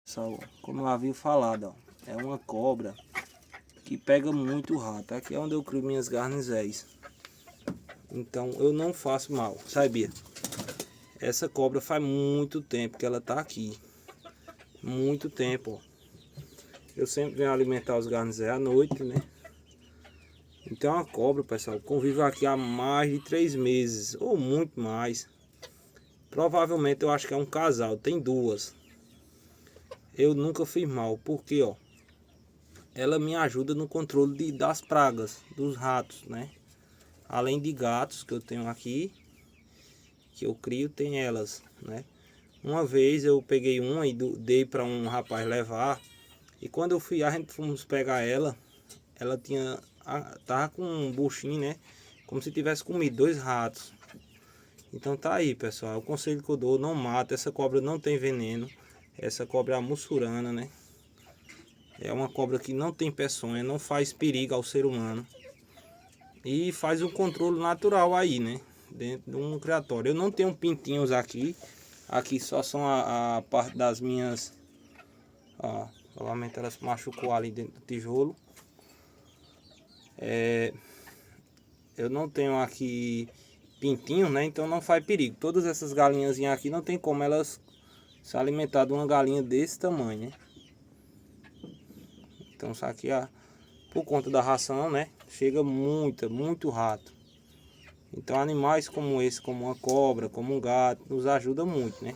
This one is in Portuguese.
Pessoal, como eu havia falado, ó, é uma cobra que pega muito rato. Aqui é onde eu crio minhas garnizéis. Então eu não faço mal, sabia? Essa cobra faz muito tempo que ela tá aqui. Muito tempo, ó. Eu sempre venho alimentar os garnizéis à noite, né? Então a cobra, pessoal, convive aqui há mais de 3 meses, ou muito mais. Provavelmente eu acho que é um casal, tem duas. Eu nunca fiz mal, porque ó, ela me ajuda no controle das pragas, dos ratos, né? Além de gatos que eu tenho aqui, que eu crio, tem elas, né? Uma vez eu peguei uma e dei para um rapaz levar. E quando eu fui, a gente fomos pegar ela, ela tava com um buchinho, né? Como se tivesse comido 2 ratos. Então tá aí, pessoal. O conselho que eu dou, não mata. Essa cobra não tem veneno. Essa cobra é a mussurana, né? É uma cobra que não tem peçonha, não faz perigo ao ser humano. E faz um controle natural aí, né? Dentro de um criatório. Eu não tenho pintinhos aqui. Aqui só são a parte das minhas... Ó, provavelmente ela se machucou ali dentro do tijolo. Eu não tenho aqui pintinho, né? Então não faz perigo. Todas essas galinhazinhas aqui não tem como elas se alimentar de uma galinha desse tamanho, né? Então isso aqui, por conta da ração, né? Chega muito rato. Então animais como esse, como uma cobra, como um gato, nos ajuda muito, né?